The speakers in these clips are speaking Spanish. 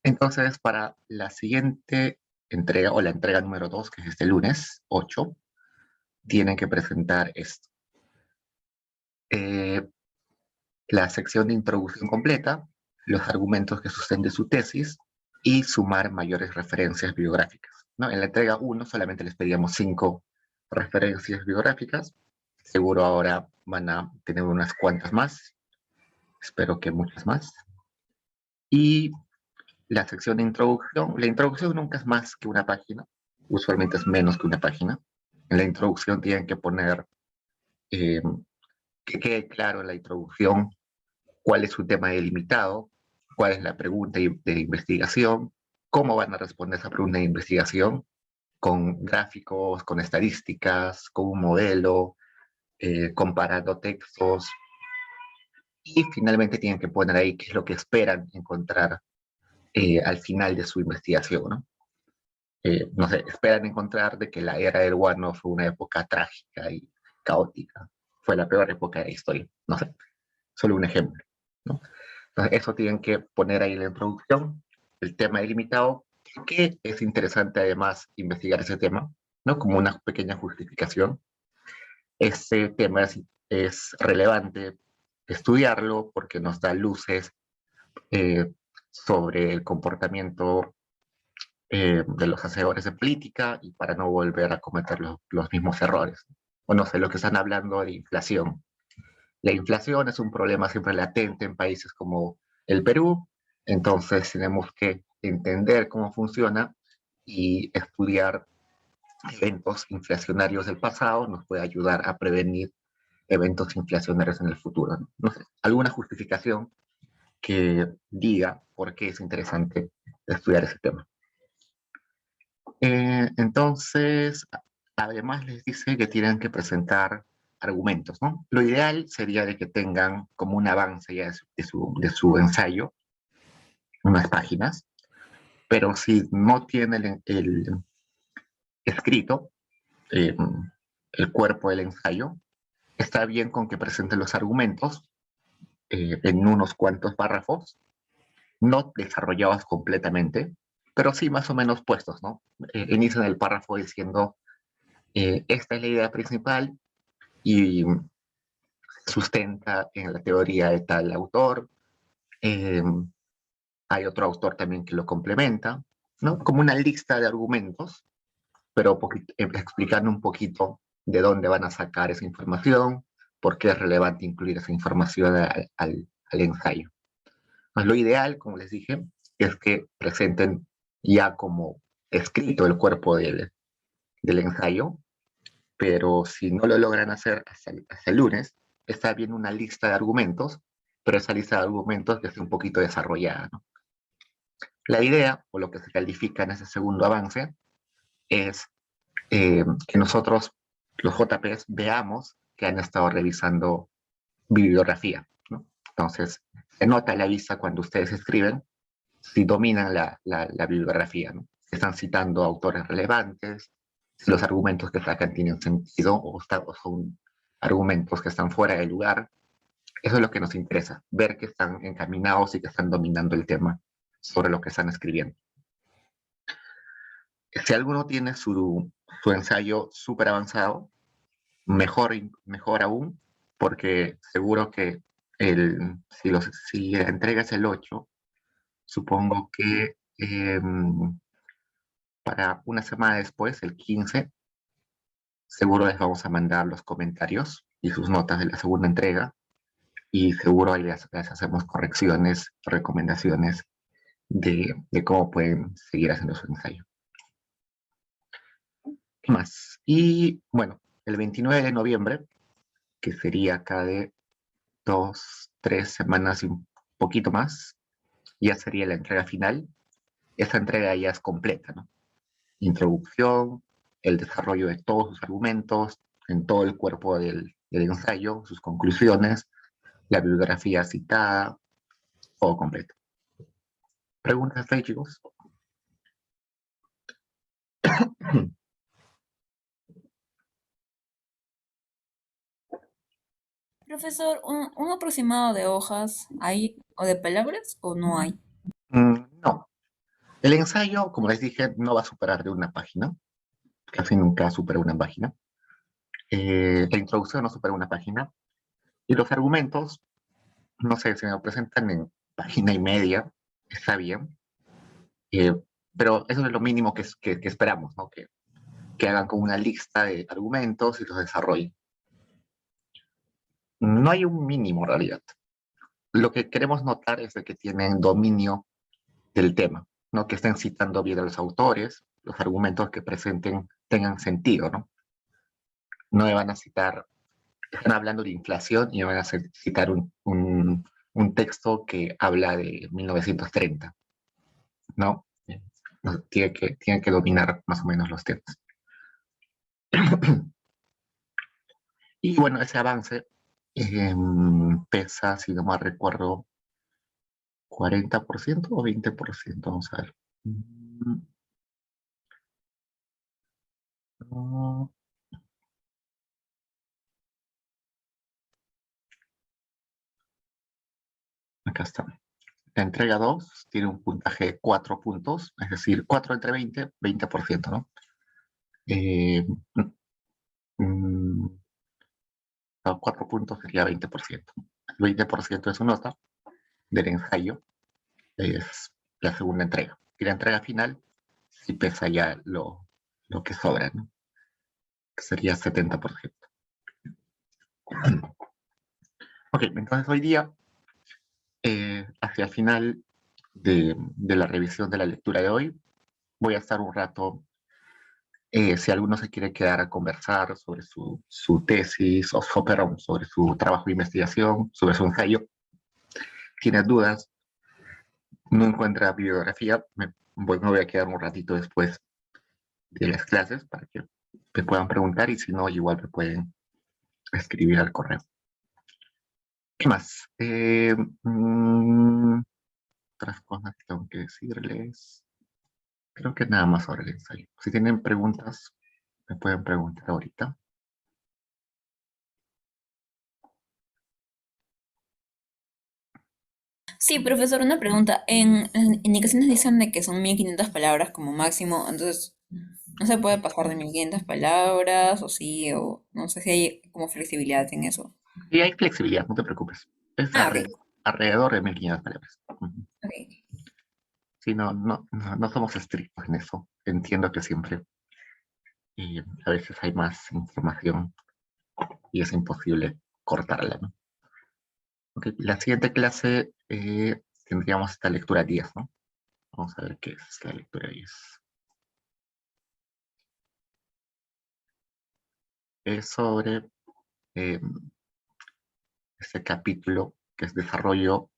Entonces, para la siguiente entrega, o la entrega número 2, que es este lunes 8, tienen que presentar esto. La sección de introducción completa, los argumentos que sustenten su tesis y sumar mayores referencias bibliográficas, ¿no? En la entrega 1 solamente les pedíamos 5 referencias bibliográficas. Seguro ahora van a tener unas cuantas más. Espero que muchas más. Y la sección de introducción. La introducción nunca es más que una página. Usualmente es menos que una página. En la introducción tienen que poner que quede claro en la introducción cuál es su tema delimitado, cuál es la pregunta de investigación, cómo van a responder esa pregunta de investigación, con gráficos, con estadísticas, con un modelo, comparando textos, y finalmente tienen que poner ahí qué es lo que esperan encontrar al final de su investigación, ¿no? No sé, esperan encontrar de que la era del guano fue una época trágica y caótica, fue la peor época de la historia, no sé, solo un ejemplo, ¿no? Entonces, eso tienen que poner ahí en la introducción, el tema delimitado, que es interesante además investigar ese tema, ¿no? Como una pequeña justificación. Ese tema es relevante estudiarlo porque nos da luces sobre el comportamiento de los hacedores de política y para no volver a cometer los mismos errores. O no sé, lo que están hablando de inflación. La inflación es un problema siempre latente en países como el Perú, entonces tenemos que entender cómo funciona y estudiar eventos inflacionarios del pasado nos puede ayudar a prevenir eventos inflacionarios en el futuro. No sé, alguna justificación que diga por qué es interesante estudiar ese tema. Entonces, además les dice que tienen que presentar argumentos, ¿no? Lo ideal sería de que tengan como un avance ya de su ensayo, unas páginas, pero si no tienen el escrito, eh, el cuerpo del ensayo, está bien con que presenten los argumentos en unos cuantos párrafos, no desarrollados completamente, pero sí más o menos puestos, ¿no? Inician el párrafo diciendo, esta es la idea principal y sustenta en la teoría de tal autor. Eh, Hay otro autor también que lo complementa, ¿no? Como una lista de argumentos, pero explicando un poquito de dónde van a sacar esa información, por qué es relevante incluir esa información al ensayo. Pues lo ideal, como les dije, es que presenten ya como escrito el cuerpo del ensayo, pero si no lo logran hacer hasta el lunes, está bien una lista de argumentos, pero esa lista de argumentos que esté un poquito desarrollada, ¿no? La idea, o lo que se califica en ese segundo avance, es que nosotros, los JPs, veamos que han estado revisando bibliografía, ¿no? Entonces, se nota la vista cuando ustedes escriben si dominan la bibliografía, ¿no? Están citando autores relevantes, si los argumentos que sacan tienen sentido o son argumentos que están fuera de lugar. Eso es lo que nos interesa, ver que están encaminados y que están dominando el tema sobre lo que están escribiendo. Si alguno tiene su ensayo súper avanzado, mejor aún, porque seguro que si la entrega es el 8, supongo que para una semana después, el 15, seguro les vamos a mandar los comentarios y sus notas de la segunda entrega, y seguro ahí les hacemos correcciones, recomendaciones de cómo pueden seguir haciendo su ensayo. ¿Qué más? Y bueno, el 29 de noviembre, que sería acá de 2, 3 semanas y un poquito más, ya sería la entrega final. Esa entrega ya es completa, ¿no? Introducción, el desarrollo de todos sus argumentos, en todo el cuerpo del ensayo, sus conclusiones, la bibliografía citada, todo completo. ¿Preguntas hasta ahí, chicos? Profesor, ¿un aproximado de hojas hay o de palabras o no hay? No, El ensayo, como les dije, no va a superar de una página, casi nunca supera una página. La introducción no supera una página, y los argumentos, no sé, si me lo presentan en página y media, está bien, eh, pero eso es lo mínimo que esperamos, ¿no? Que hagan como una lista de argumentos y los desarrollen. No hay un mínimo en realidad. Lo que queremos notar es de que tienen dominio del tema, ¿no? Que estén citando bien a los autores, los argumentos que presenten tengan sentido, ¿no? No me van a citar, están hablando de inflación y me van a citar un texto que habla de 1930, ¿no? No, tiene que dominar más o menos los temas. Y bueno, ese avance pesa, si no mal recuerdo, 40% o 20%, vamos a ver. No, acá está. La entrega 2 tiene un puntaje de 4 puntos, es decir, 4 entre 20, 20%, ¿no? Eh, mm, 4 puntos sería 20%. El 20% de su nota del ensayo es la segunda entrega. Y la entrega final sí pesa ya lo que sobra, ¿no? Que sería 70%. Ok, entonces hoy día, hacia el final de la revisión de la lectura de hoy, voy a estar un rato, si alguno se quiere quedar a conversar sobre su tesis, perdón, sobre su trabajo de investigación, sobre su ensayo, tiene dudas, no encuentra bibliografía, me voy a quedar un ratito después de las clases para que me puedan preguntar y si no, igual me pueden escribir al correo. ¿Qué más? Otras cosas que tengo que decirles. Creo que nada más sobre el ensayo. Si tienen preguntas, me pueden preguntar ahorita. Sí, profesor, una pregunta. En indicaciones dicen de que son 1500 palabras como máximo, entonces no se puede pasar de 1500 palabras o sí, o no sé si hay como flexibilidad en eso. Y hay flexibilidad, no te preocupes. Es Ah, ok, alrededor de 1500 palabras. Ujú. ok. Sí, no somos estrictos en eso. Entiendo que siempre a veces hay más información y es imposible cortarla, ¿no? Ok, la siguiente clase tendríamos esta lectura 10, ¿no? Vamos a ver qué es la lectura 10. Es sobre eh, este capítulo que es desarrollo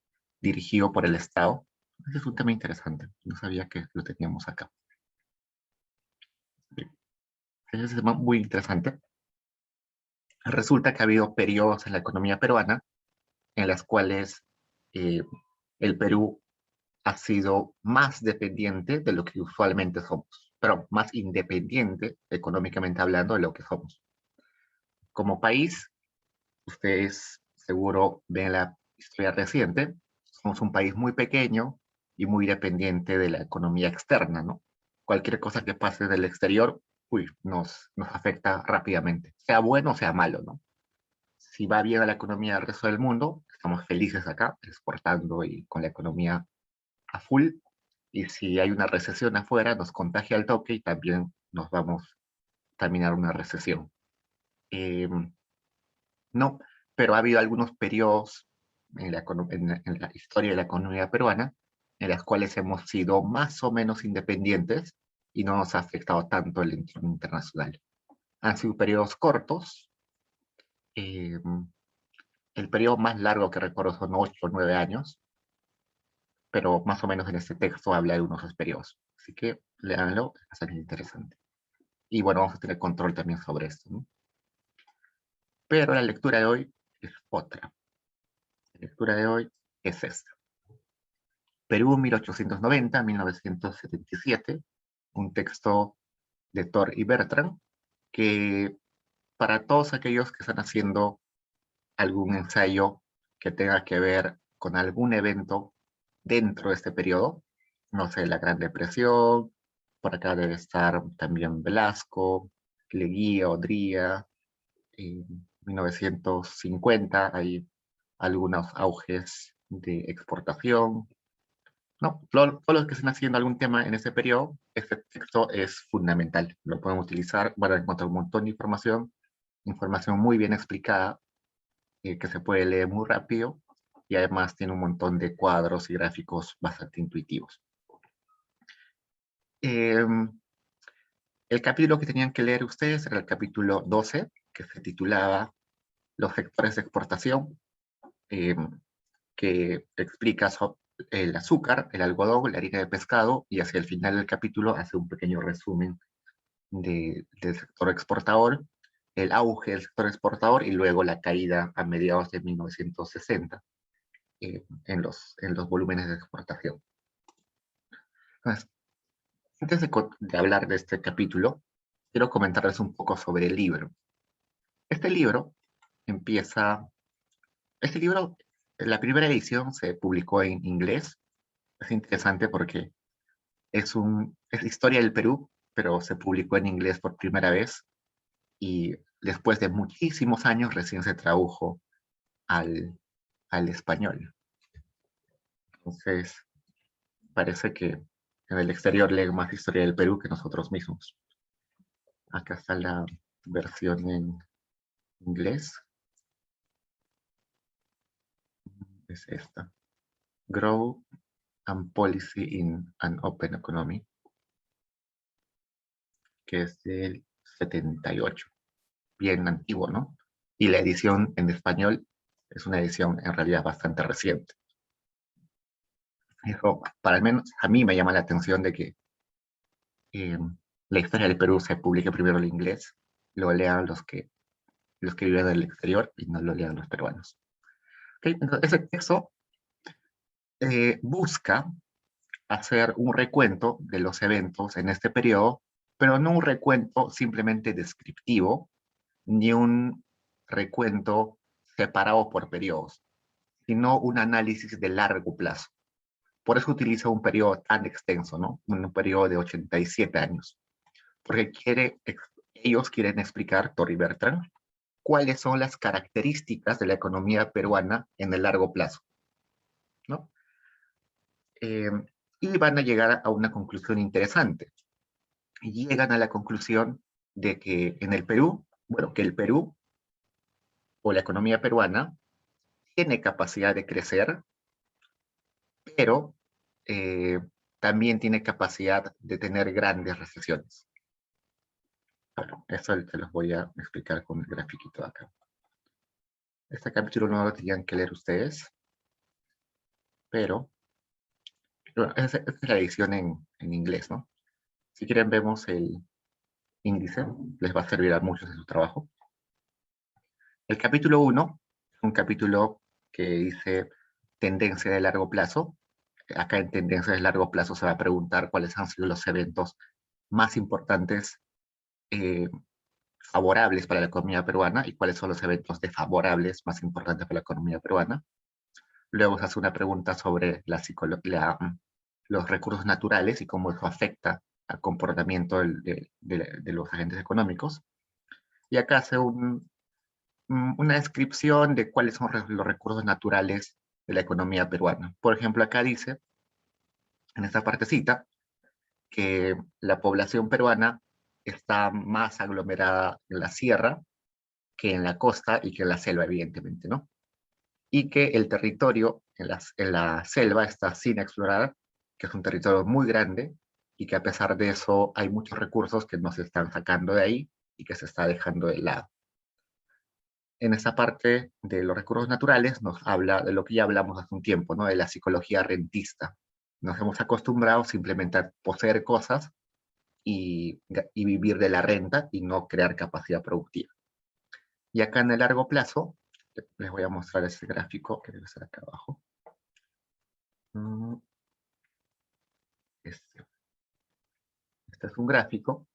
dirigido por el Estado. Ese es un tema interesante. No sabía que lo teníamos acá. Ese es un tema muy interesante. Resulta que ha habido periodos en la economía peruana en las cuales eh, el Perú ha sido más dependiente de lo que usualmente somos, pero más independiente económicamente hablando de lo que somos. Como país, ustedes seguro ven la historia reciente, somos un país muy pequeño y muy dependiente de la economía externa, ¿no? Cualquier cosa que pase del exterior, uy, nos afecta rápidamente, sea bueno o sea malo, ¿no? Si va bien a la economía del resto del mundo, estamos felices acá, exportando y con la economía a full, y si hay una recesión afuera, nos contagia al toque y también nos vamos a terminar una recesión. Eh, no, pero ha habido algunos periodos en la historia de la economía peruana en las cuales hemos sido más o menos independientes y no nos ha afectado tanto el entorno internacional. Han sido periodos cortos, eh, el periodo más largo que recuerdo son 8 o 9 años, pero más o menos en este texto habla de unos dos periodos. Así que léanlo, es bastante interesante. Y bueno, vamos a tener control también sobre esto, ¿no? Pero la lectura de hoy es otra. La lectura de hoy es esta. Perú 1890-1977, un texto de Thor y Bertrand, que para todos aquellos que están haciendo algún ensayo que tenga que ver con algún evento dentro de este periodo, no sé, la Gran Depresión, por acá debe estar también Velasco, Leguía, Odría, en 1950 hay algunos auges de exportación, ¿no? Todos los que estén haciendo algún tema en ese periodo, este texto es fundamental. Lo pueden utilizar, van a encontrar un montón de información muy bien explicada, que se puede leer muy rápido, y además tiene un montón de cuadros y gráficos bastante intuitivos. El capítulo que tenían que leer ustedes era el capítulo 12, que se titulaba Los sectores de exportación, que explica el azúcar, el algodón, la harina de pescado, y hacia el final del capítulo hace un pequeño resumen del sector exportador, el auge del sector exportador y luego la caída a mediados de 1960 en los volúmenes de exportación. Entonces, antes de hablar de este capítulo, quiero comentarles un poco sobre el libro. Este libro empieza, este libro, la primera edición se publicó en inglés. Es interesante porque es historia del Perú, pero se publicó en inglés por primera vez y después de muchísimos años recién se tradujo al español. Entonces, parece que en el exterior leen más historia del Perú que nosotros mismos. Acá está la versión en inglés. Es esta. Grow and Policy in an Open Economy, que es del 78. Bien antiguo, ¿no? Y la edición en español es una edición en realidad bastante reciente. Eso, para al menos a mí me llama la atención de que la historia del Perú se publique primero en inglés, lo lean los que viven en el exterior y no lo lean los peruanos. ¿Okay? Entonces, ese texto busca hacer un recuento de los eventos en este periodo, pero no un recuento simplemente descriptivo, ni un recuento separado por periodos, sino un análisis de largo plazo. Por eso utiliza un periodo tan extenso, ¿no? Un periodo de 87 años. Porque ellos quieren explicar, Torri Bertrand, cuáles son las características de la economía peruana en el largo plazo, ¿no? Eh, y van a llegar a una conclusión interesante. Y llegan a la conclusión de que en el Perú, bueno, que el Perú o la economía peruana tiene capacidad de crecer, pero también tiene capacidad de tener grandes recesiones. Bueno, eso te los voy a explicar con el grafiquito acá. Este capítulo no lo tenían que leer ustedes, pero bueno, esta es la edición en inglés, ¿no? Si quieren vemos el índice, les va a servir a muchos en su trabajo. El capítulo 1 es un capítulo que dice tendencia de largo plazo. Acá en tendencia de largo plazo se va a preguntar cuáles han sido los eventos más importantes favorables para la economía peruana y cuáles son los eventos desfavorables más importantes para la economía peruana. Luego se hace una pregunta sobre los recursos naturales y cómo eso afecta al comportamiento de los agentes económicos. Y acá hace una descripción de cuáles son los recursos naturales de la economía peruana. Por ejemplo, acá dice, en esta partecita, que la población peruana está más aglomerada en la sierra que en la costa y que en la selva, evidentemente, ¿no? Y que el territorio en la selva está sin explorar, que es un territorio muy grande y que a pesar de eso hay muchos recursos que no se están sacando de ahí y que se está dejando de lado. En esa parte de los recursos naturales nos habla de lo que ya hablamos hace un tiempo, ¿no? De la psicología rentista. Nos hemos acostumbrado simplemente a poseer cosas y vivir de la renta y no crear capacidad productiva. Y acá en el largo plazo, les voy a mostrar ese gráfico que debe estar acá abajo. Este es un gráfico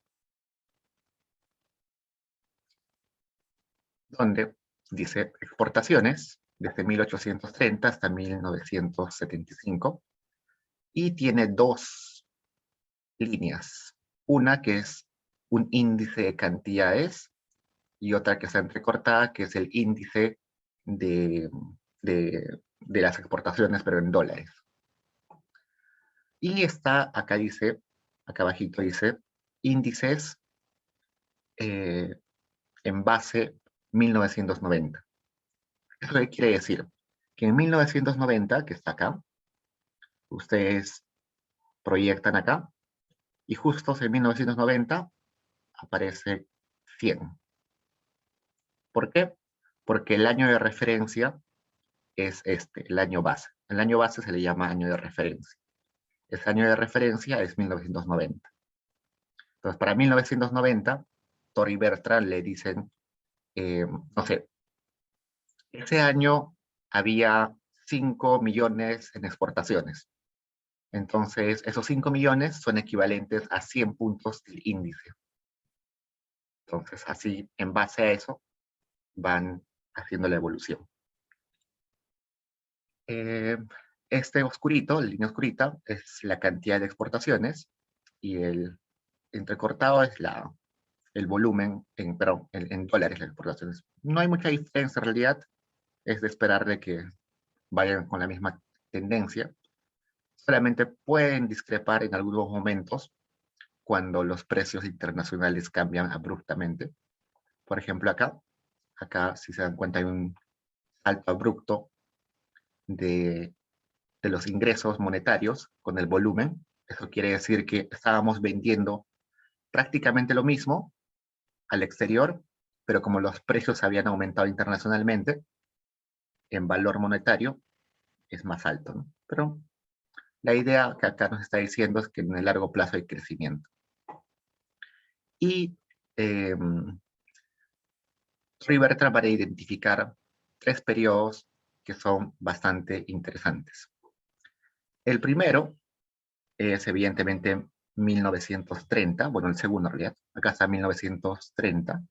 donde dice exportaciones desde 1830 hasta 1975. y tiene dos líneas. Una que es un índice de cantidades y otra que está entrecortada, que es el índice de, de las exportaciones, pero en dólares. Y está, acá dice, acá abajito dice, índices en base 1990. ¿Eso qué quiere decir? Que en 1990, que está acá, ustedes proyectan acá, y justo en 1990 aparece 100. ¿Por qué? Porque el año de referencia es este, el año base. El año base se le llama año de referencia. Ese año de referencia es 1990. Entonces, para 1990, Tori Bertrand le dicen, no sé, ese año había 5 millones en exportaciones. Entonces, esos 5 millones son equivalentes a 100 puntos del índice. Entonces, así, en base a eso, van haciendo la evolución. Este oscurito, la línea oscurita, es la cantidad de exportaciones y el entrecortado es el volumen, perdón, en dólares las exportaciones. No hay mucha diferencia en realidad, es de esperar de que vayan con la misma tendencia. Solamente pueden discrepar en algunos momentos cuando los precios internacionales cambian abruptamente. Por ejemplo, acá si se dan cuenta hay un salto abrupto de, de los ingresos monetarios con el volumen. Eso quiere decir que estábamos vendiendo prácticamente lo mismo al exterior, pero como los precios habían aumentado internacionalmente, en valor monetario es más alto, ¿no? Pero la idea que acá nos está diciendo es que en el largo plazo hay crecimiento. Y eh, Ribertra va a identificar tres periodos que son bastante interesantes. El primero es evidentemente 1930, bueno, el segundo en realidad, acá está 1930.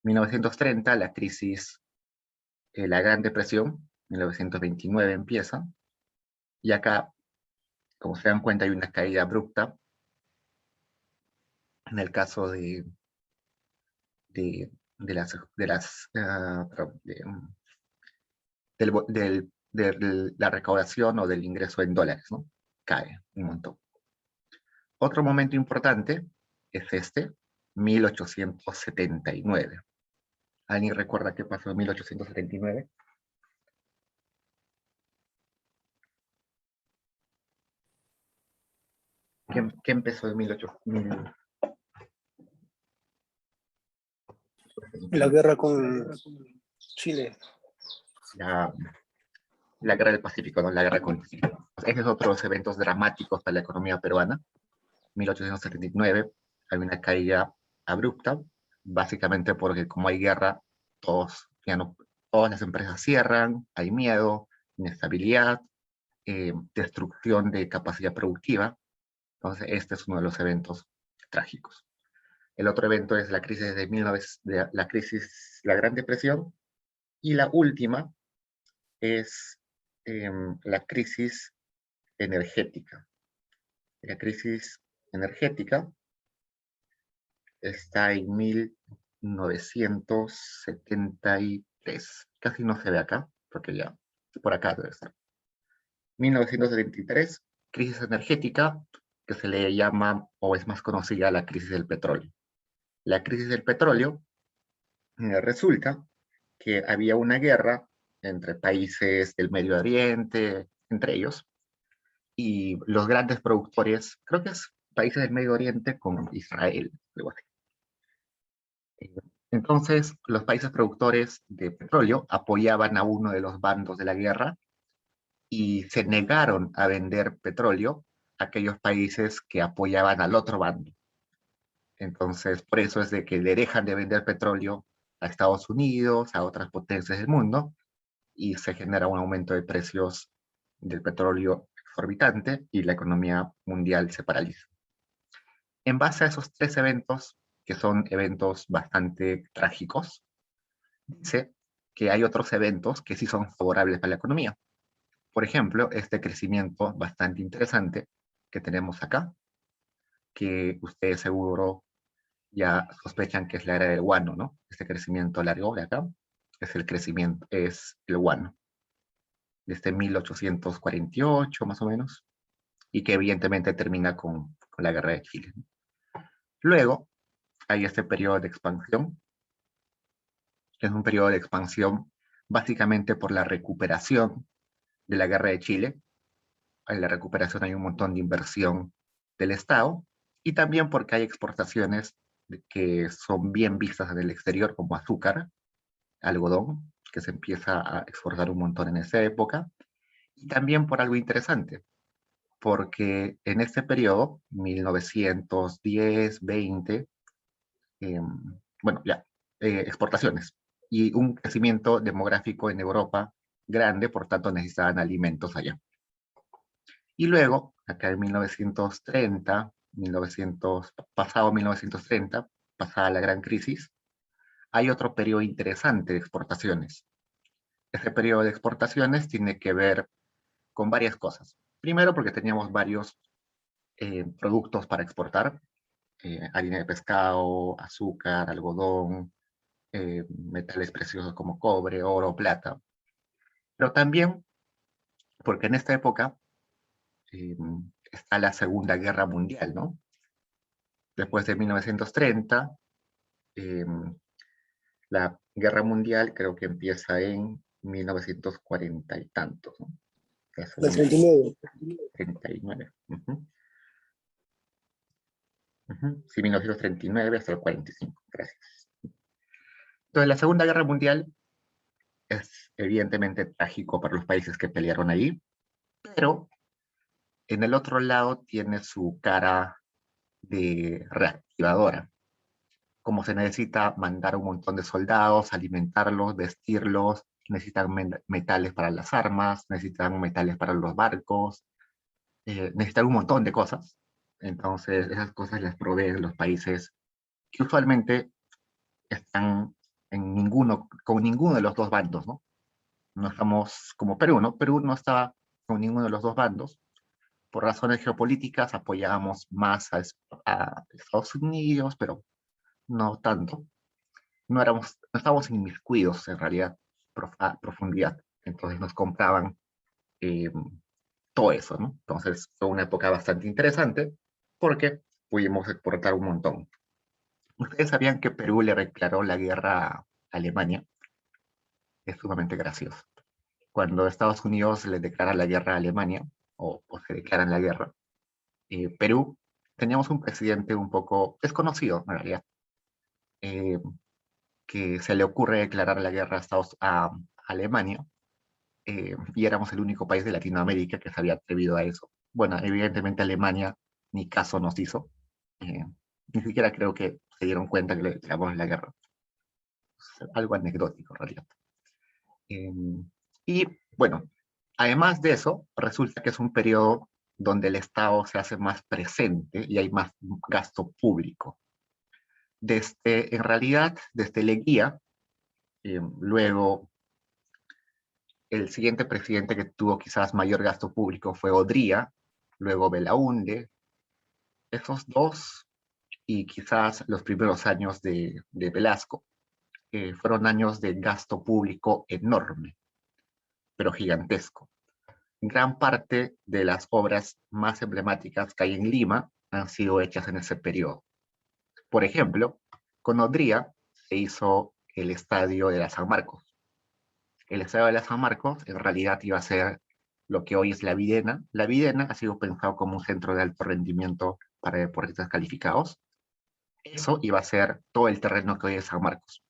1930, la crisis, la Gran Depresión, 1929 empieza, y acá, como se dan cuenta, hay una caída abrupta. En el caso de las perdón, de la recaudación o del ingreso en dólares, ¿no? Cae un montón. Otro momento importante es este, 1879. ¿Alguien recuerda qué pasó en 1879? ¿Qué empezó en La guerra con Chile. la, la guerra del Pacífico, ¿no? La guerra con Chile. Ese es otro de los eventos dramáticos para la economía peruana. 1879 hay una caída abrupta, básicamente porque como hay guerra, todas las empresas cierran, hay miedo, inestabilidad, destrucción de capacidad productiva. Entonces, este es uno de los eventos trágicos. El otro evento es la crisis la Gran Depresión, y la última es la crisis energética. La crisis energética está en 1973. Casi no se ve acá, porque ya por acá debe estar. 1973, crisis energética, que se le llama, o es más conocida, la crisis del petróleo. La crisis del petróleo resulta que había una guerra entre países del Medio Oriente, entre ellos, y los grandes productores, creo que es países del Medio Oriente con Israel, algo así. Entonces, los países productores de petróleo apoyaban a uno de los bandos de la guerra y se negaron a vender petróleo a aquellos países que apoyaban al otro bando. Entonces, por eso es de que le dejan de vender petróleo a Estados Unidos, a otras potencias del mundo, y se genera un aumento de precios del petróleo exorbitante y la economía mundial se paraliza. En base a esos tres eventos, que son eventos bastante trágicos, dice que hay otros eventos que sí son favorables para la economía. Por ejemplo, este crecimiento bastante interesante que tenemos acá, que ustedes seguro ya sospechan que es la era del guano, ¿no? Este crecimiento largo de acá es el crecimiento, es el guano, desde 1848 más o menos, y que evidentemente termina con la guerra de Chile. Luego hay este periodo de expansión, que es un periodo de expansión básicamente por la recuperación de la guerra de Chile. En la recuperación hay un montón de inversión del Estado, y también porque hay exportaciones que son bien vistas en el exterior, como azúcar, algodón, que se empieza a exportar un montón en esa época, y también por algo interesante, porque en este periodo, 1910, 20, eh, bueno, ya, exportaciones y un crecimiento demográfico en Europa grande, por tanto necesitaban alimentos allá. Y luego, acá en 1930, 1900, pasado 1930, pasada la gran crisis, hay otro periodo interesante de exportaciones. Este periodo de exportaciones tiene que ver con varias cosas. Primero, porque teníamos varios productos para exportar, harina de pescado, azúcar, algodón, metales preciosos como cobre, oro, plata. Pero también porque en esta época eh, está la Segunda Guerra Mundial, ¿no? Después de 1930, eh, la Guerra Mundial creo que empieza en 1940 y tantos, ¿no? La La Segunda, 39. 39. Sí, 1939 hasta el 45, gracias. Entonces, la Segunda Guerra Mundial es evidentemente trágico para los países que pelearon ahí, pero en el otro lado tiene su cara de reactivadora. Como se necesita mandar un montón de soldados, alimentarlos, vestirlos, necesitan metales para las armas, necesitan metales para los barcos, necesitan un montón de cosas. Entonces, esas cosas las proveen los países que usualmente están con ninguno de los dos bandos, ¿no? No estamos como Perú, ¿no? Perú no estaba con ninguno de los dos bandos. Por razones geopolíticas apoyábamos más a Estados Unidos, pero no tanto. No estábamos inmiscuidos en realidad a profundidad. Entonces nos compraban eh, todo eso, ¿no? Entonces fue una época bastante interesante porque pudimos exportar un montón. ¿Ustedes sabían que Perú le declaró la guerra a Alemania? Es sumamente gracioso. Cuando Estados Unidos le declara la guerra a Alemania, o se declaran la guerra, Perú, teníamos un presidente un poco desconocido, en realidad, eh, que se le ocurre declarar la guerra a Alemania, y éramos el único país de Latinoamérica que se había atrevido a eso. Bueno, evidentemente Alemania ni caso nos hizo, eh, ni siquiera creo que se dieron cuenta que le declaramos la guerra. Es algo anecdótico, en realidad. Eh, y bueno, además de eso, resulta que es un periodo donde el Estado se hace más presente y hay más gasto público. En realidad, desde Leguía, luego el siguiente presidente que tuvo quizás mayor gasto público fue Odría, luego Belaúnde. Esos dos, y quizás los primeros años de Velasco, fueron años de gasto público enorme, pero gigantesco. Gran parte de las obras más emblemáticas que hay en Lima han sido hechas en ese periodo. Por ejemplo, con Odría se hizo el estadio de la San Marcos. El estadio de la San Marcos en realidad iba a ser lo que hoy es la Videna. La Videna ha sido pensado como un centro de alto rendimiento para deportistas calificados. Eso iba a ser todo el terreno que hoy es San Marcos.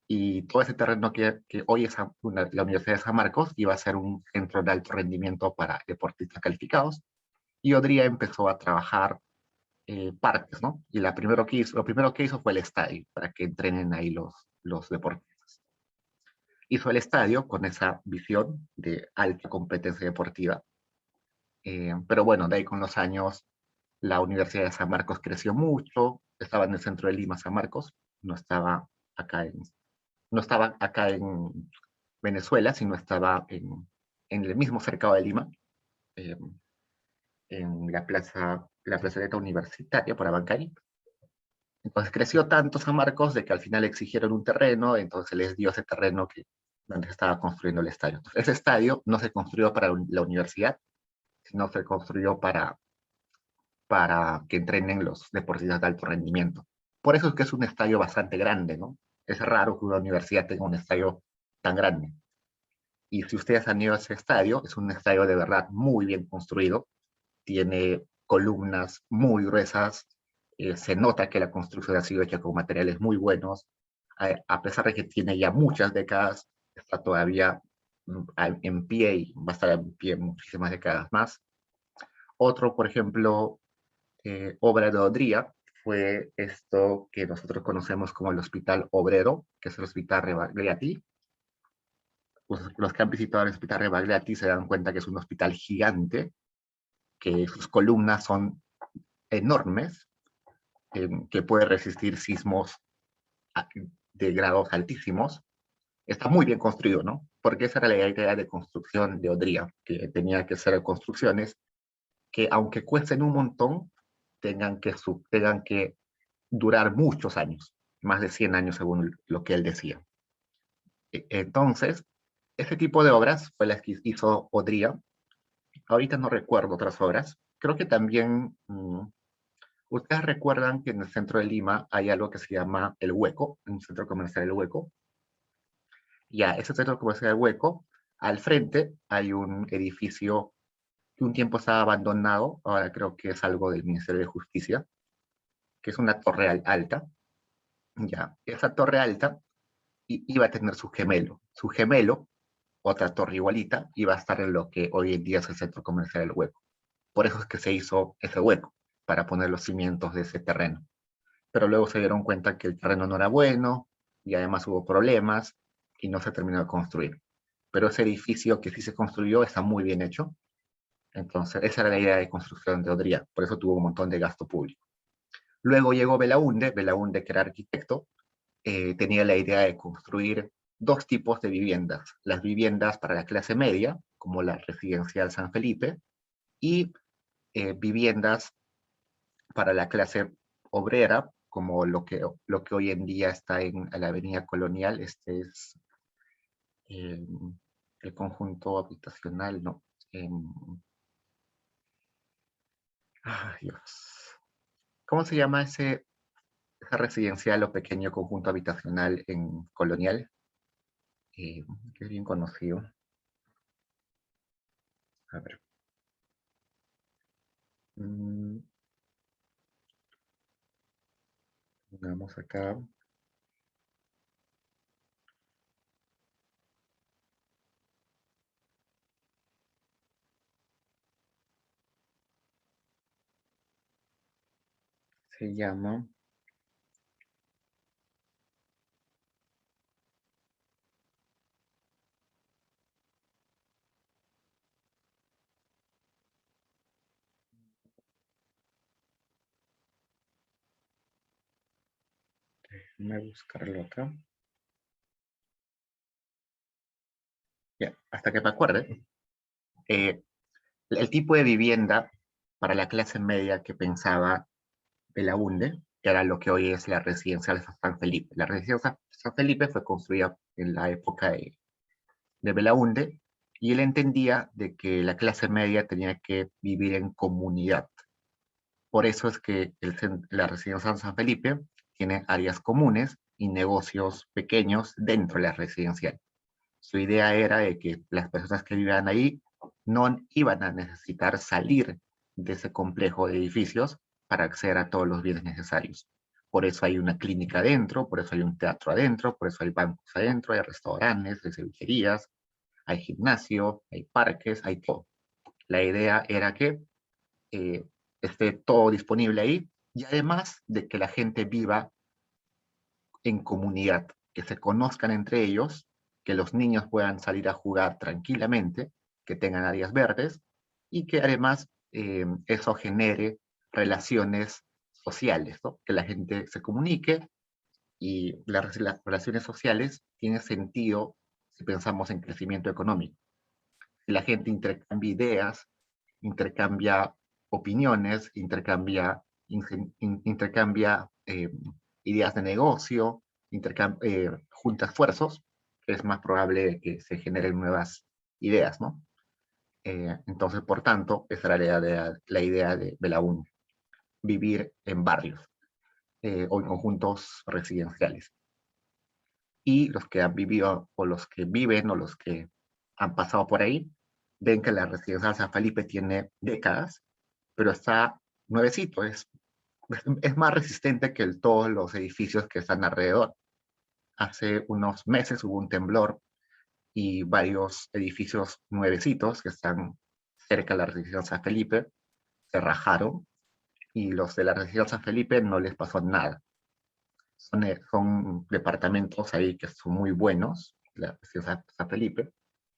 Y todo ese terreno que hoy es la Universidad de San Marcos iba a ser un centro de alto rendimiento para deportistas calificados. Y Odría empezó a trabajar parques, ¿no? Y lo primero que hizo fue el estadio, para que entrenen ahí los deportistas. Hizo el estadio con esa visión de alta competencia deportiva. Pero bueno, de ahí con los años, la Universidad de San Marcos creció mucho, estaba en el centro de Lima, San Marcos, no estaba acá en, no estaba acá en Venezuela, sino estaba en el mismo cercado de Lima, eh, en la plazoleta universitaria por Abancay. Entonces creció tanto San Marcos de que al final exigieron un terreno, entonces les dio ese terreno donde se estaba construyendo el estadio. Entonces, ese estadio no se construyó para la universidad, sino se construyó para que entrenen los deportistas de alto rendimiento. Por eso es que es un estadio bastante grande, ¿no? Es raro que una universidad tenga un estadio tan grande. Y si ustedes han ido a ese estadio, es un estadio de verdad muy bien construido, tiene columnas muy gruesas, se nota que la construcción ha sido hecha con materiales muy buenos, a pesar de que tiene ya muchas décadas, está todavía en pie y va a estar en pie muchísimas décadas más. Otro, por ejemplo, obra de Odría fue esto que nosotros conocemos como el Hospital Obrero, que es el Hospital Rebagliati. Los que han visitado el Hospital Rebagliati se dan cuenta que es un hospital gigante, que sus columnas son enormes, que puede resistir sismos de grados altísimos. Está muy bien construido, ¿no? Porque esa era la idea de construcción de Odría, que tenía que ser construcciones que, aunque cuesten un montón, tengan que durar muchos años, más de 100 años según lo que él decía. Entonces, ese tipo de obras fue las que hizo Odría. Ahorita no recuerdo otras obras. Creo que también, ustedes recuerdan que en el centro de Lima hay algo que se llama El Hueco, un centro comercial El Hueco. Ya, ese centro comercial El Hueco, al frente hay un edificio que un tiempo estaba abandonado, ahora creo que es algo del Ministerio de Justicia, que es una torre alta. Ya, esa torre alta iba a tener su gemelo, otra torre igualita, iba a estar en lo que hoy en día es el centro comercial El Hueco. Por eso es que se hizo ese hueco, para poner los cimientos de ese terreno. Pero luego se dieron cuenta que el terreno no era bueno, y además hubo problemas, y no se terminó de construir. Pero ese edificio que sí se construyó está muy bien hecho. Entonces, esa era la idea de construcción de Odría, por eso tuvo un montón de gasto público. Luego llegó Belaúnde, que era arquitecto, tenía la idea de construir dos tipos de viviendas. Las viviendas para la clase media, como la residencial San Felipe, y viviendas para la clase obrera, como lo que hoy en día está en la Avenida Colonial. Este es eh, el conjunto habitacional, ¿no? Dios. ¿Cómo se llama esa residencial o pequeño conjunto habitacional en Colonial? Que es bien conocido. A ver. Pongamos acá. Se llama. Déjame buscarlo acá. Ya, hasta que me acuerde. El tipo de vivienda para la clase media que pensaba Belaúnde, que era lo que hoy es la residencia de San Felipe. La residencia de San Felipe fue construida en la época de Belaúnde, y él entendía de que la clase media tenía que vivir en comunidad. Por eso es que la residencia de San Felipe tiene áreas comunes y negocios pequeños dentro de la residencial. Su idea era de que las personas que vivían ahí no iban a necesitar salir de ese complejo de edificios para acceder a todos los bienes necesarios. Por eso hay una clínica adentro, por eso hay un teatro adentro, por eso hay bancos adentro, hay restaurantes, hay cevicherías, hay gimnasio, hay parques, hay todo. La idea era que eh, esté todo disponible ahí, y además de que la gente viva en comunidad, que se conozcan entre ellos, que los niños puedan salir a jugar tranquilamente, que tengan áreas verdes, y que además eso genere relaciones sociales, ¿no? Que la gente se comunique, y las relaciones sociales tienen sentido si pensamos en crecimiento económico. la gente intercambia ideas, intercambia opiniones, intercambia ideas de negocio, junta esfuerzos, es más probable que se generen nuevas ideas, ¿no? Entonces, por tanto, esa era la idea de Belaúnde, vivir en barrios o en conjuntos residenciales. Y los que han vivido, o los que viven, o los que han pasado por ahí, ven que la residencia de San Felipe tiene décadas, pero está nuevecito, es más resistente que todos los edificios que están alrededor. Hace unos meses hubo un temblor y varios edificios nuevecitos que están cerca de la residencia de San Felipe se rajaron, y los de la residencia de San Felipe no les pasó nada. Son departamentos ahí que son muy buenos, la residencia de San Felipe,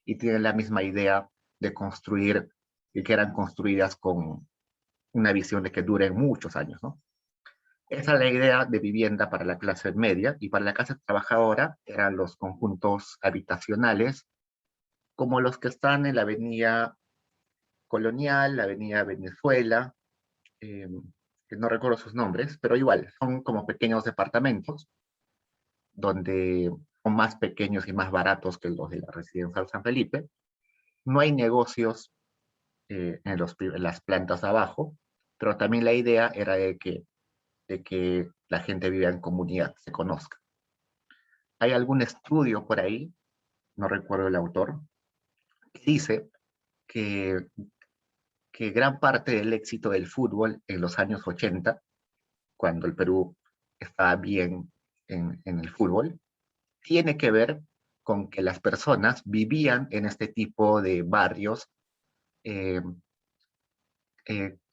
y tienen la misma idea de construir, y que eran construidas con una visión de que duren muchos años, ¿no? Esa es la idea de vivienda para la clase media, y para la clase trabajadora eran los conjuntos habitacionales, como los que están en la avenida Colonial, la avenida Venezuela, que no recuerdo sus nombres, pero igual, son como pequeños departamentos, donde son más pequeños y más baratos que los de la residencia San Felipe. No hay negocios en las plantas de abajo, pero también la idea era de que la gente viva en comunidad, se conozca. Hay algún estudio por ahí, no recuerdo el autor, que dice que, que gran parte del éxito del fútbol en los años 80, cuando el Perú estaba bien en el fútbol, tiene que ver con que las personas vivían en este tipo de barrios eh,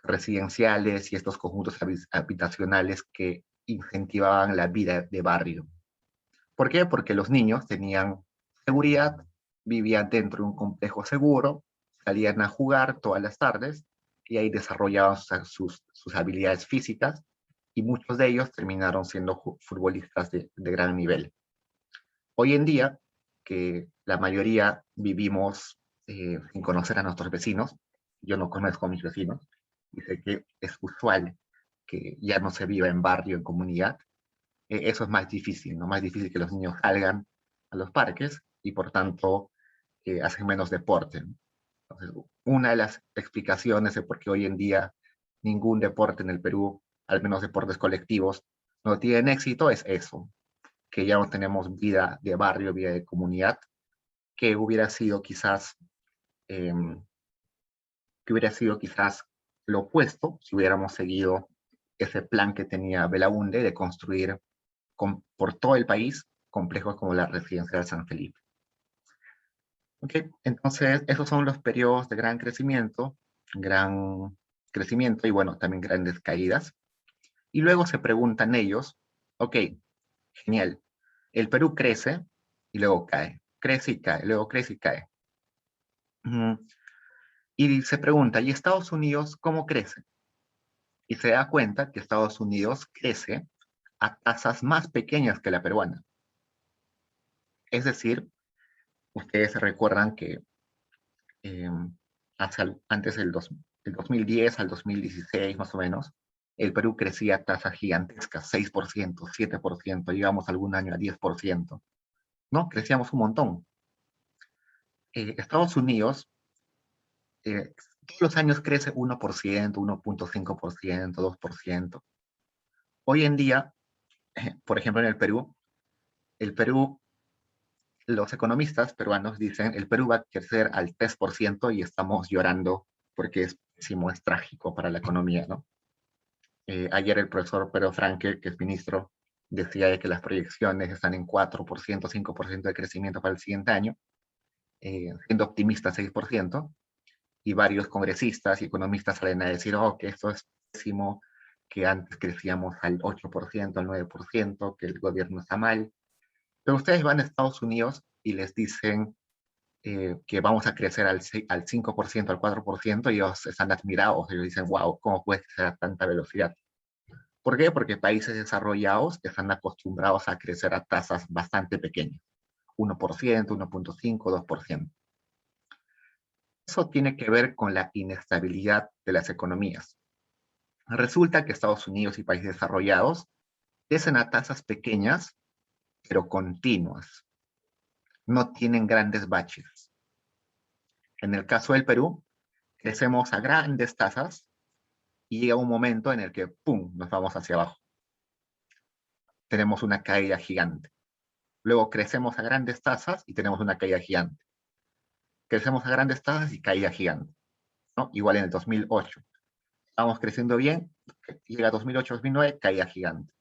residenciales y estos conjuntos habitacionales que incentivaban la vida de barrio. ¿Por qué? Porque los niños tenían seguridad, vivían dentro de un complejo seguro, salían a jugar todas las tardes y ahí desarrollaban sus habilidades físicas, y muchos de ellos terminaron siendo futbolistas de gran nivel. Hoy en día, que la mayoría vivimos sin conocer a nuestros vecinos, yo no conozco a mis vecinos, y sé que es usual que ya no se viva en barrio, en comunidad. Eso es más difícil, ¿no? Más difícil que los niños salgan a los parques y por tanto hacen menos deporte, ¿no? Entonces, una de las explicaciones de por qué hoy en día ningún deporte en el Perú, al menos deportes colectivos, no tienen éxito es eso, que ya no tenemos vida de barrio, vida de comunidad, que hubiera sido quizás, eh, lo opuesto si hubiéramos seguido ese plan que tenía Belaúnde de construir por todo el país complejos como la residencia de San Felipe. ¿Okay? Entonces, esos son los periodos de gran crecimiento y bueno, también grandes caídas. Y luego se preguntan ellos, ok, genial, el Perú crece y luego cae, crece y cae, luego crece y cae. Y se pregunta, ¿y Estados Unidos cómo crece? Y se da cuenta que Estados Unidos crece a tasas más pequeñas que la peruana. Es decir, ustedes se recuerdan que eh, antes del 2010 al 2016 más o menos, el Perú crecía a tasas gigantescas, 6%, 7%, llegamos algún año a 10%, ¿no? Crecíamos un montón. Estados Unidos todos los años crece 1%, 1.5%, 2%. Hoy en día, por ejemplo en el Perú, los economistas peruanos dicen el Perú va a crecer al 3% y estamos llorando porque es pésimo, es trágico para la economía, ¿no? Ayer el profesor Pedro Franque, que es ministro, decía que las proyecciones están en 4%, 5% de crecimiento para el siguiente año, siendo optimista 6%, y varios congresistas y economistas salen a decir, oh, que esto es pésimo, que antes crecíamos al 8%, al 9%, que el gobierno está mal. Pero ustedes van a Estados Unidos y les dicen que vamos a crecer al 5%, al 4%, y ellos están admirados, ellos dicen, wow, ¿cómo puede crecer a tanta velocidad? ¿Por qué? Porque países desarrollados están acostumbrados a crecer a tasas bastante pequeñas, 1%, 1.5%, 2%. Eso tiene que ver con la inestabilidad de las economías. Resulta que Estados Unidos y países desarrollados crecen a tasas pequeñas, pero continuas. No tienen grandes baches. En el caso del Perú, crecemos a grandes tasas y llega un momento en el que, ¡pum!, nos vamos hacia abajo. Tenemos una caída gigante. Luego crecemos a grandes tasas y tenemos una caída gigante. Crecemos a grandes tasas y caída gigante, ¿no? Igual en el 2008. Vamos creciendo bien, llega 2008-2009, caída gigante.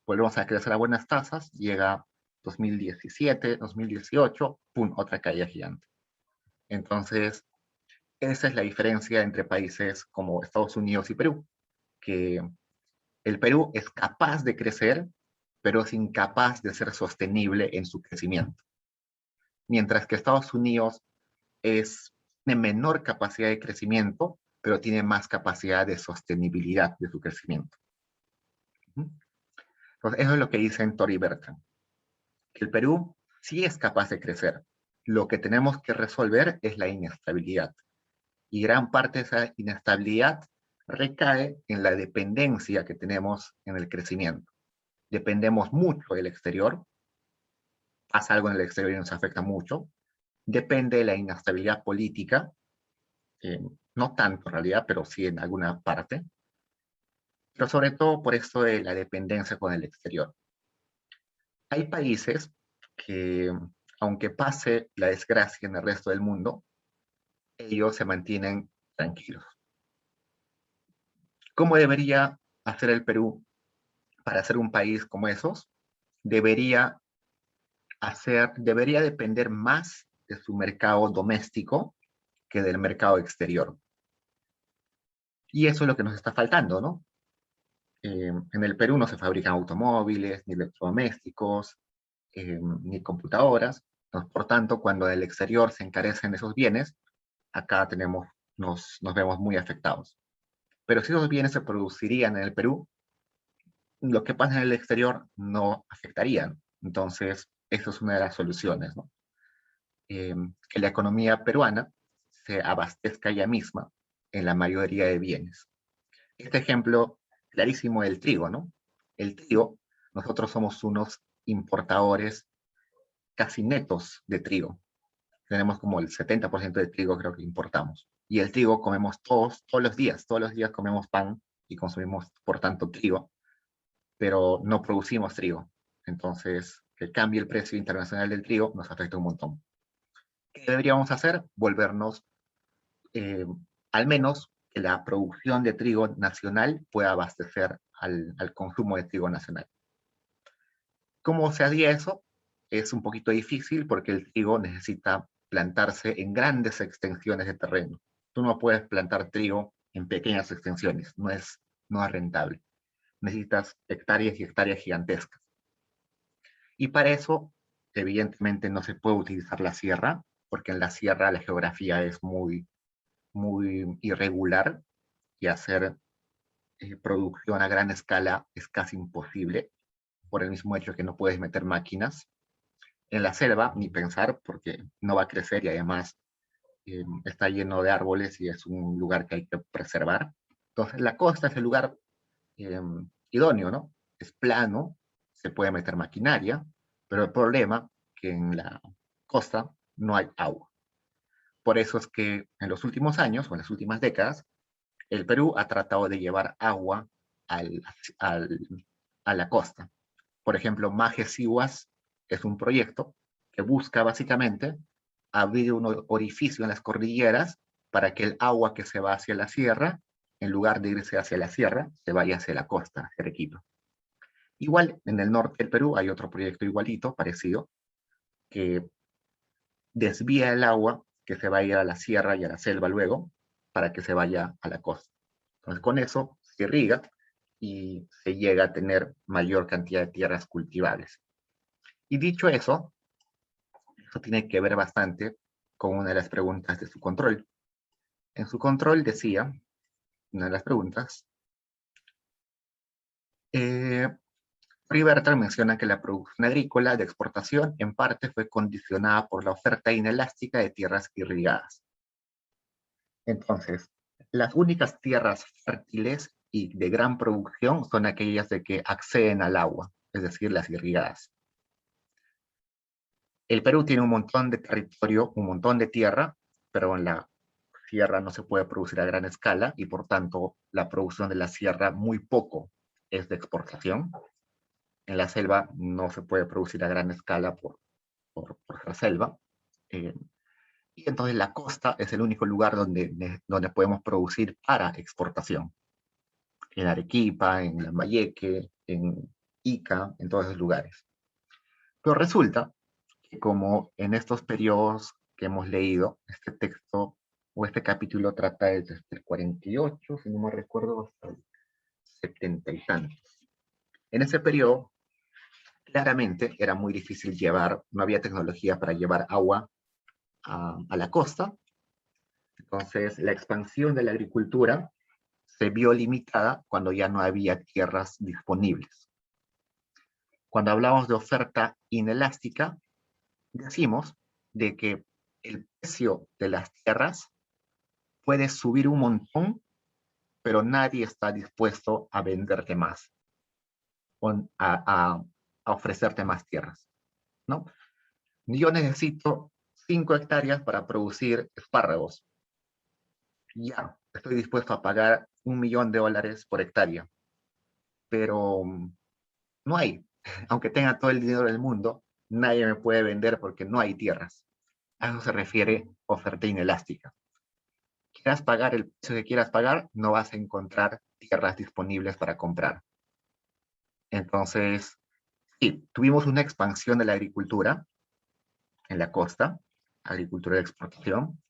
Volvemos a crecer a buenas tasas, llega 2017, 2018, ¡pum!, otra caída gigante. Entonces, esa es la diferencia entre países como Estados Unidos y Perú, que el Perú es capaz de crecer, pero es incapaz de ser sostenible en su crecimiento. Mientras que Estados Unidos tiene menor capacidad de crecimiento, pero tiene más capacidad de sostenibilidad de su crecimiento. Entonces, eso es lo que dicen Tori y Bertrand, que el Perú sí es capaz de crecer. Lo que tenemos que resolver es la inestabilidad. Y gran parte de esa inestabilidad recae en la dependencia que tenemos en el crecimiento. Dependemos mucho del exterior, pasa algo en el exterior y nos afecta mucho, depende de la inestabilidad política, no tanto en realidad, pero sí en alguna parte, pero sobre todo por esto de la dependencia con el exterior. Hay países que, aunque pase la desgracia en el resto del mundo, ellos se mantienen tranquilos. ¿Cómo debería hacer el Perú para ser un país como esos? Debería depender más de su mercado doméstico que del mercado exterior. Y eso es lo que nos está faltando, ¿no? En el Perú no se fabrican automóviles, ni electrodomésticos, ni computadoras. Entonces, por tanto, cuando en el exterior se encarecen esos bienes, acá nos vemos muy afectados. Pero si esos bienes se producirían en el Perú, lo que pasa en el exterior no afectarían. Entonces, eso es una de las soluciones, ¿no? Que la economía peruana se abastezca ella misma en la mayoría de bienes. Este ejemplo clarísimo del trigo, ¿no? El trigo, nosotros somos unos importadores casi netos de trigo. Tenemos como el 70% de trigo creo que importamos. Y el trigo comemos todos los días comemos pan y consumimos, por tanto, trigo, pero no producimos trigo. Entonces, que cambie el precio internacional del trigo nos afecta un montón. ¿Qué deberíamos hacer? Volvernos, al menos, que la producción de trigo nacional pueda abastecer al consumo de trigo nacional. ¿Cómo se haría eso? Es un poquito difícil porque el trigo necesita plantarse en grandes extensiones de terreno. Tú no puedes plantar trigo en pequeñas extensiones, no es rentable. Necesitas hectáreas y hectáreas gigantescas. Y para eso, evidentemente, no se puede utilizar la sierra, porque en la sierra la geografía es muy irregular y hacer producción a gran escala es casi imposible, por el mismo hecho que no puedes meter máquinas. En la selva, ni pensar, porque no va a crecer y además está lleno de árboles y es un lugar que hay que preservar. Entonces, la costa es el lugar idóneo, ¿no? Es plano, se puede meter maquinaria, pero el problema es que en la costa no hay agua. Por eso es que en los últimos años, o en las últimas décadas, el Perú ha tratado de llevar agua al, al, a la costa. Por ejemplo, Majes Sihuas es un proyecto que busca básicamente abrir un orificio en las cordilleras para que el agua que se va hacia la sierra, en lugar de irse hacia la sierra, se vaya hacia la costa, hacia Arequipa. Igual, en el norte del Perú hay otro proyecto igualito, parecido, que desvía el agua que se va a ir a la sierra y a la selva luego, para que se vaya a la costa. Entonces, con eso se irriga y se llega a tener mayor cantidad de tierras cultivables. Y dicho eso tiene que ver bastante con una de las preguntas de su control. En su control decía, una de las preguntas, Bertrand menciona que la producción agrícola de exportación en parte fue condicionada por la oferta inelástica de tierras irrigadas. Entonces, las únicas tierras fértiles y de gran producción son aquellas de que acceden al agua, es decir, las irrigadas. El Perú tiene un montón de territorio, un montón de tierra, pero en la sierra no se puede producir a gran escala y por tanto la producción de la sierra muy poco es de exportación. En la selva no se puede producir a gran escala por la selva. Eh, y entonces la costa es el único lugar donde podemos producir para exportación. En Arequipa, en Lambayeque, en Ica, en todos esos lugares. Pero resulta que como en estos periodos que hemos leído, este texto o este capítulo trata desde el 48, si no me recuerdo, hasta el 70 y tantos. En ese periodo, claramente era muy difícil llevar, no había tecnología para llevar agua a la costa, entonces la expansión de la agricultura se vio limitada cuando ya no había tierras disponibles. Cuando hablamos de oferta inelástica, decimos de que el precio de las tierras puede subir un montón, pero nadie está dispuesto a venderte más, o a ofrecerte más tierras, ¿no? Yo necesito 5 hectáreas para producir espárragos. Ya, estoy dispuesto a pagar $1.000.000 por hectárea, pero no hay. Aunque tenga todo el dinero del mundo, nadie me puede vender porque no hay tierras. A eso se refiere oferta inelástica. Quieras pagar el precio que quieras pagar, no vas a encontrar tierras disponibles para comprar. Entonces, sí, tuvimos una expansión de la agricultura en la costa, agricultura de exportación,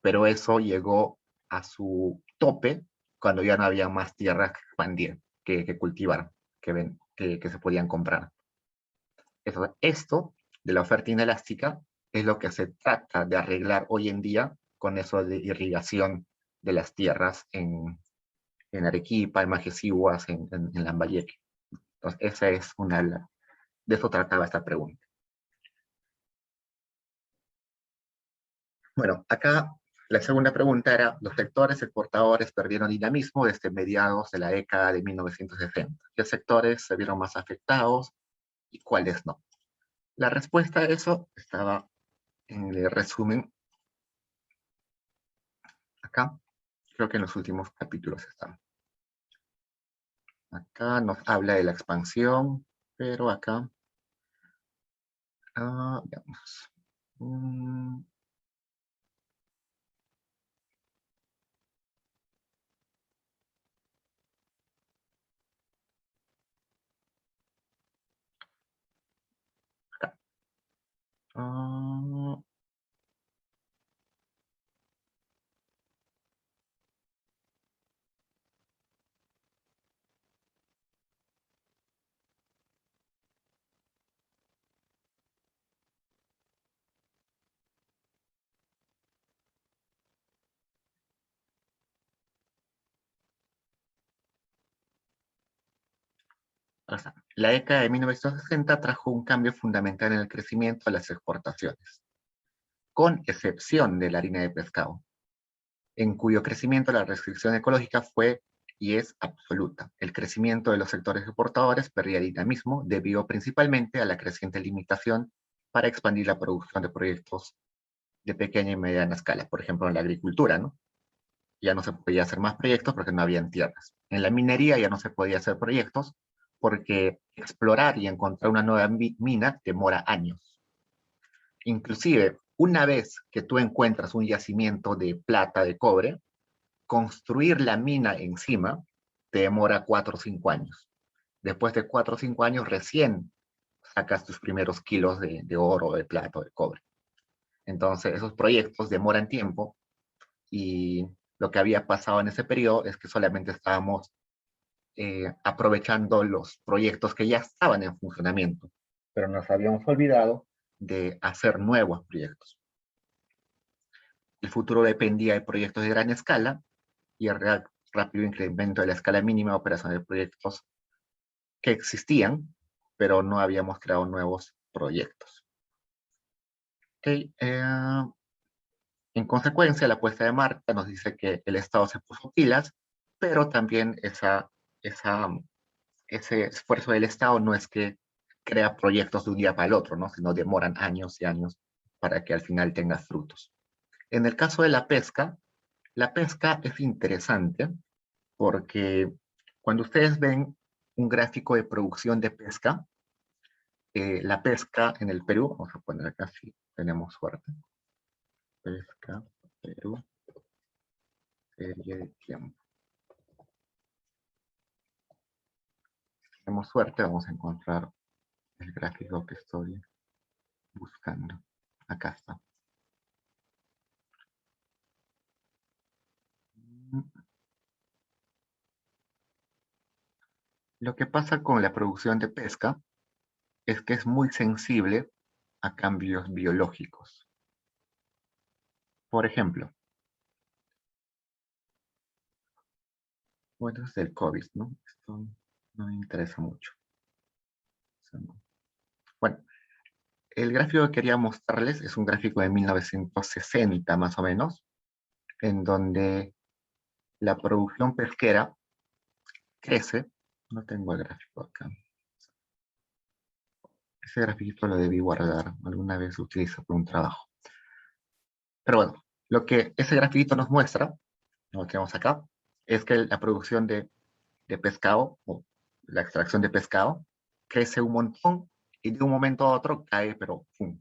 pero eso llegó a su tope cuando ya no había más tierras que expandir, que cultivar, que se podían comprar. Esto de la oferta inelástica es lo que se trata de arreglar hoy en día con eso de irrigación de las tierras en Arequipa, en Majesiguas, en Lambayeque. Entonces, esa es de eso trataba esta pregunta. Bueno, acá la segunda pregunta era, los sectores exportadores perdieron dinamismo desde mediados de la década de 1960. ¿Qué sectores se vieron más afectados y cuáles no? La respuesta a eso estaba en el resumen acá. Creo que en los últimos capítulos están. Acá nos habla de la expansión, pero acá, veamos. Acá. Ah, la década de 1960 trajo un cambio fundamental en el crecimiento de las exportaciones, con excepción de la harina de pescado, en cuyo crecimiento la restricción ecológica fue y es absoluta. El crecimiento de los sectores exportadores perdía dinamismo debido principalmente a la creciente limitación para expandir la producción de proyectos de pequeña y mediana escala, por ejemplo en la agricultura, ¿no? Ya no se podía hacer más proyectos porque no habían tierras. En la minería ya no se podía hacer proyectos porque explorar y encontrar una nueva mina demora años. Inclusive, una vez que tú encuentras un yacimiento de plata, de cobre, construir la mina encima te demora 4 o 5 años. Después de 4 o 5 años recién sacas tus primeros kilos de oro, de plata, de cobre. Entonces, esos proyectos demoran tiempo y lo que había pasado en ese periodo es que solamente estábamos aprovechando los proyectos que ya estaban en funcionamiento, pero nos habíamos olvidado de hacer nuevos proyectos. El futuro dependía de proyectos de gran escala y el rápido incremento de la escala mínima de operación de proyectos que existían, pero no habíamos creado nuevos proyectos. Okay, En consecuencia, la apuesta de Marta nos dice que el Estado se puso pilas, pero también ese esfuerzo del Estado no es que crea proyectos de un día para el otro, ¿no? Sino demoran años y años para que al final tenga frutos. En el caso de la pesca es interesante porque cuando ustedes ven un gráfico de producción de pesca, la pesca en el Perú, vamos a poner acá si tenemos suerte, pesca, Perú, serie de tiempo. Si tenemos suerte, vamos a encontrar el gráfico que estoy buscando. Acá está. Lo que pasa con la producción de pesca es que es muy sensible a cambios biológicos. Por ejemplo, bueno, es del COVID, ¿no? Esto no me interesa mucho. Bueno, el gráfico que quería mostrarles es un gráfico de 1960 más o menos, en donde la producción pesquera crece. No tengo el gráfico acá. Ese gráfico lo debí guardar. Alguna vez lo utilizo por un trabajo. Pero bueno, lo que ese gráfico nos muestra, lo que vemos acá, es que la producción de pescado, o la extracción de pescado, crece un montón y de un momento a otro cae, pero ¡pum!,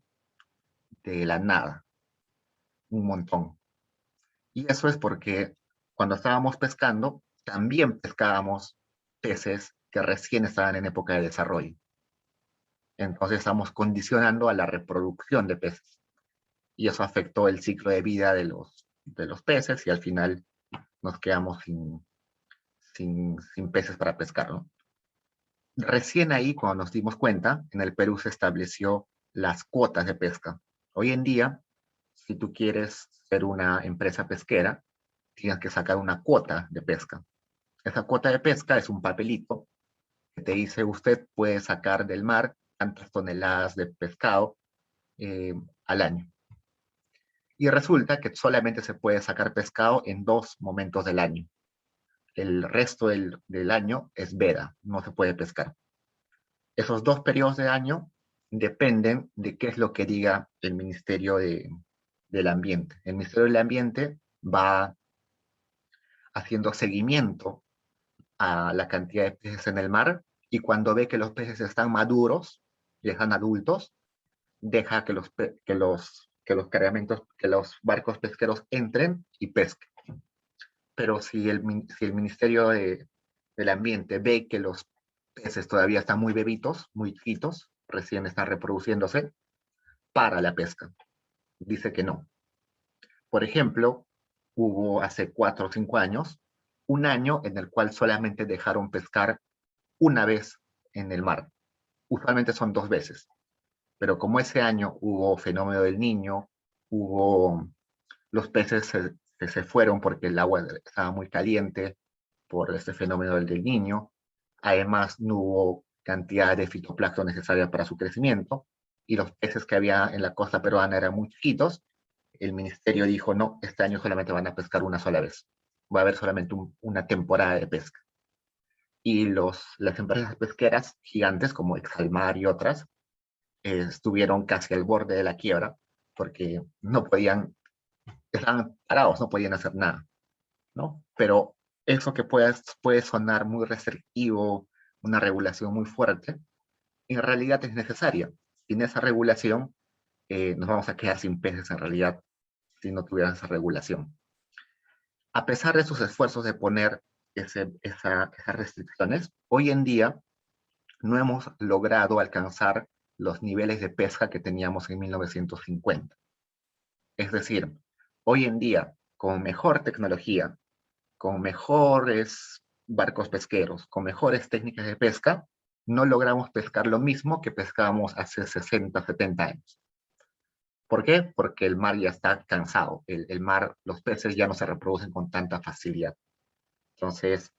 de la nada, un montón. Y eso es porque cuando estábamos pescando, también pescábamos peces que recién estaban en época de desarrollo. Entonces estamos condicionando a la reproducción de peces. Y eso afectó el ciclo de vida de los peces y al final nos quedamos sin peces para pescar, ¿no? Recién ahí, cuando nos dimos cuenta, en el Perú se estableció las cuotas de pesca. Hoy en día, si tú quieres ser una empresa pesquera, tienes que sacar una cuota de pesca. Esa cuota de pesca es un papelito que te dice usted puede sacar del mar tantas toneladas de pescado al año. Y resulta que solamente se puede sacar pescado en 2 momentos del año. El resto del año es veda, no se puede pescar. Esos 2 periodos de año dependen de qué es lo que diga el Ministerio del Ambiente. El Ministerio del Ambiente va haciendo seguimiento a la cantidad de peces en el mar y cuando ve que los peces están maduros y están adultos, deja que los barcos pesqueros entren y pesquen. Pero si el Ministerio del Ambiente ve que los peces todavía están muy bebitos, muy chiquitos, recién están reproduciéndose, para la pesca. Dice que no. Por ejemplo, hubo hace 4 o 5 años, un año en el cual solamente dejaron pescar una vez en el mar. Usualmente son 2 veces. Pero como ese año hubo fenómeno del Niño, los peces se fueron porque el agua estaba muy caliente por este fenómeno del Niño. Además, no hubo cantidad de fitoplancton necesaria para su crecimiento y los peces que había en la costa peruana eran muy chiquitos. El ministerio dijo, no, este año solamente van a pescar una sola vez. Va a haber solamente una temporada de pesca. Y las empresas pesqueras gigantes como Exalmar y otras estuvieron casi al borde de la quiebra porque no podían, estaban parados, no podían hacer nada, ¿no? Pero eso que puede sonar muy restrictivo, una regulación muy fuerte, en realidad es necesaria. Sin esa regulación, nos vamos a quedar sin peces en realidad si no tuvieran esa regulación. A pesar de sus esfuerzos de poner esas restricciones, hoy en día no hemos logrado alcanzar los niveles de pesca que teníamos en 1950. Es decir, hoy en día, con mejor tecnología, con mejores barcos pesqueros, con mejores técnicas de pesca, no logramos pescar lo mismo que pescábamos hace 60, 70 años. ¿Por qué? Porque el mar ya está cansado. El mar, los peces ya no se reproducen con tanta facilidad. Entonces,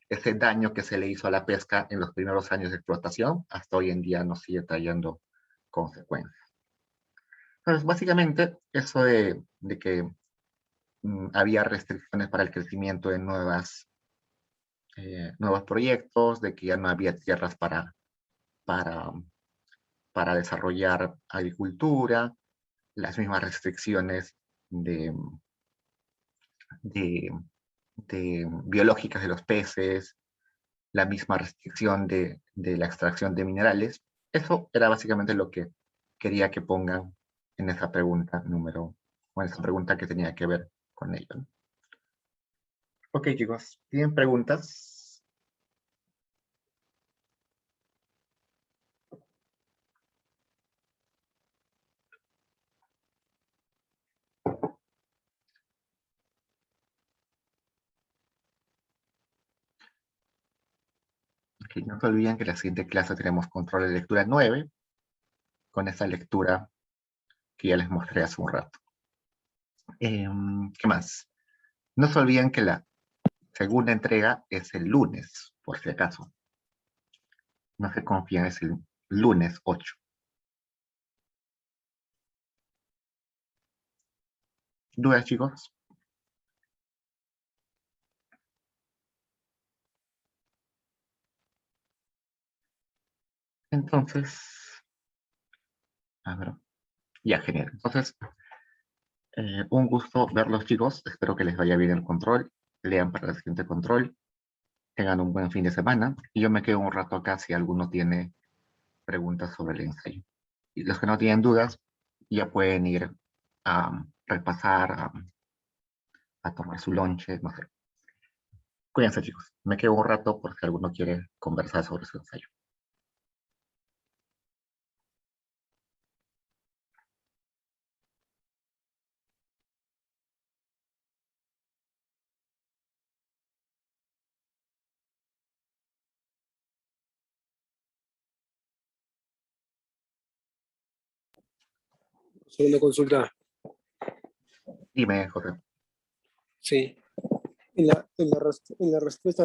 ese daño que se le hizo a la pesca en los primeros años de explotación, hasta hoy en día nos sigue trayendo consecuencias. Entonces, básicamente, eso de que había restricciones para el crecimiento de nuevos proyectos, de que ya no había tierras para desarrollar agricultura, las mismas restricciones de biológicas de los peces, la misma restricción de la extracción de minerales. Eso era básicamente lo que quería que pongan en esa pregunta en esa pregunta que tenía que ver con ello, ¿no? Ok, chicos, ¿tienen preguntas? Okay, no se olviden que en la siguiente clase tenemos control de lectura 9, con esa lectura que ya les mostré hace un rato. ¿Qué más? No se olviden que la segunda entrega es el lunes, por si acaso. No se confíen, es el lunes 8. ¿Dudas, chicos? Entonces, a ver, ya, genial. Entonces, un gusto verlos, chicos. Espero que les vaya bien el control. Lean para el siguiente control. Tengan un buen fin de semana. Y yo me quedo un rato acá si alguno tiene preguntas sobre el ensayo. Y los que no tienen dudas, ya pueden ir a repasar, a tomar su lonche, no sé. Cuídense, chicos. Me quedo un rato por si alguno quiere conversar sobre su ensayo. Segunda consulta. Dime, José. Sí. En la respuesta